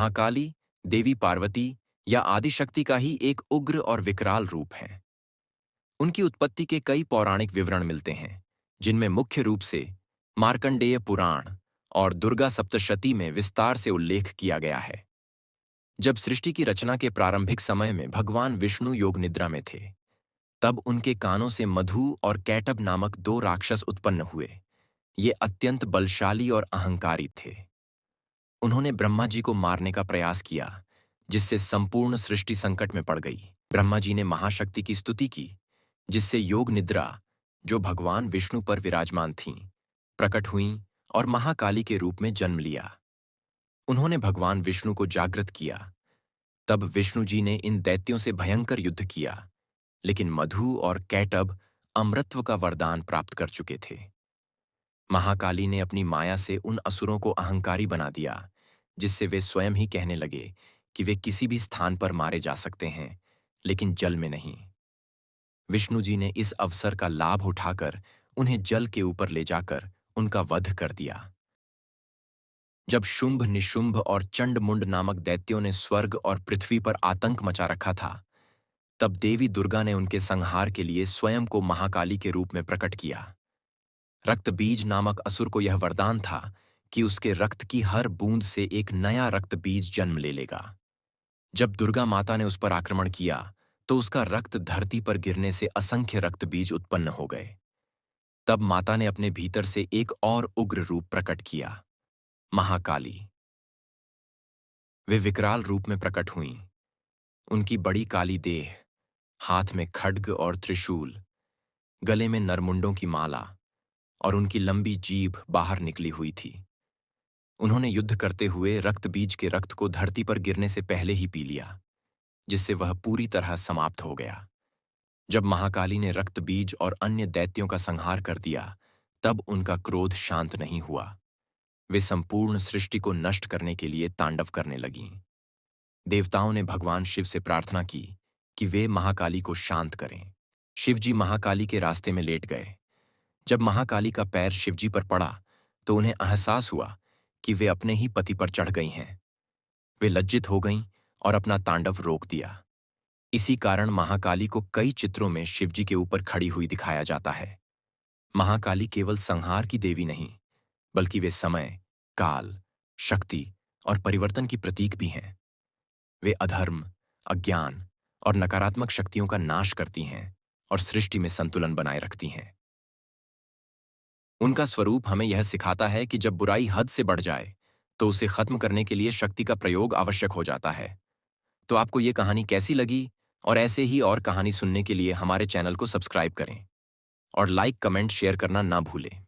महाकाली, देवी पार्वती या आदिशक्ति का ही एक उग्र और विकराल रूप है। उनकी उत्पत्ति के कई पौराणिक विवरण मिलते हैं, जिनमें मुख्य रूप से मार्कंडेय पुराण और दुर्गा सप्तशती में विस्तार से उल्लेख किया गया है। जब सृष्टि की रचना के प्रारंभिक समय में भगवान विष्णु योग निद्रा में थे, तब उनके कानों से मधु और कैटब नामक दो राक्षस उत्पन्न हुए। ये अत्यंत बलशाली और अहंकारी थे। उन्होंने ब्रह्मा जी को मारने का प्रयास किया, जिससे संपूर्ण सृष्टि संकट में पड़ गई। ब्रह्मा जी ने महाशक्ति की स्तुति की, जिससे योग निद्रा, जो भगवान विष्णु पर विराजमान थीं, प्रकट हुईं और महाकाली के रूप में जन्म लिया। उन्होंने भगवान विष्णु को जागृत किया। तब विष्णु जी ने इन दैत्यों से भयंकर युद्ध किया, लेकिन मधु और कैटब अमृतत्व का वरदान प्राप्त कर चुके थे। महाकाली ने अपनी माया से उन असुरों को अहंकारी बना दिया, जिससे वे स्वयं ही कहने लगे कि वे किसी भी स्थान पर मारे जा सकते हैं, लेकिन जल में नहीं। विष्णु जी ने इस अवसर का लाभ उठाकर उन्हें जल के ऊपर ले जाकर उनका वध कर दिया। जब शुंभ, निशुंभ और चंड-मुंड नामक दैत्यों ने स्वर्ग और पृथ्वी पर आतंक मचा रखा था, तब देवी दुर्गा ने उनके संहार के लिए स्वयं को महाकाली के रूप में प्रकट किया। रक्तबीज नामक असुर को यह वरदान था कि उसके रक्त की हर बूंद से एक नया रक्तबीज जन्म ले लेगा। जब दुर्गा माता ने उस पर आक्रमण किया, तो उसका रक्त धरती पर गिरने से असंख्य रक्तबीज उत्पन्न हो गए। तब माता ने अपने भीतर से एक और उग्र रूप प्रकट किया, महाकाली। वे विकराल रूप में प्रकट हुईं। उनकी बड़ी काली देह, हाथ में खड्ग और त्रिशूल, गले में नरमुंडों की माला और उनकी लंबी जीभ बाहर निकली हुई थी। उन्होंने युद्ध करते हुए रक्तबीज के रक्त को धरती पर गिरने से पहले ही पी लिया, जिससे वह पूरी तरह समाप्त हो गया। जब महाकाली ने रक्तबीज और अन्य दैत्यों का संहार कर दिया, तब उनका क्रोध शांत नहीं हुआ। वे संपूर्ण सृष्टि को नष्ट करने के लिए तांडव करने लगीं। देवताओं ने भगवान शिव से प्रार्थना की कि वे महाकाली को शांत करें। शिवजी महाकाली के रास्ते में लेट गए। जब महाकाली का पैर शिवजी पर पड़ा, तो उन्हें एहसास हुआ कि वे अपने ही पति पर चढ़ गई हैं। वे लज्जित हो गईं और अपना तांडव रोक दिया। इसी कारण महाकाली को कई चित्रों में शिवजी के ऊपर खड़ी हुई दिखाया जाता है। महाकाली केवल संहार की देवी नहीं, बल्कि वे समय, काल, शक्ति और परिवर्तन की प्रतीक भी हैं। वे अधर्म, अज्ञान और नकारात्मक शक्तियों का नाश करती हैं और सृष्टि में संतुलन बनाए रखती हैं। उनका स्वरूप हमें यह सिखाता है कि जब बुराई हद से बढ़ जाए, तो उसे खत्म करने के लिए शक्ति का प्रयोग आवश्यक हो जाता है। तो आपको ये कहानी कैसी लगी? और ऐसे ही और कहानी सुनने के लिए हमारे चैनल को सब्सक्राइब करें और लाइक, कमेंट, शेयर करना ना भूलें।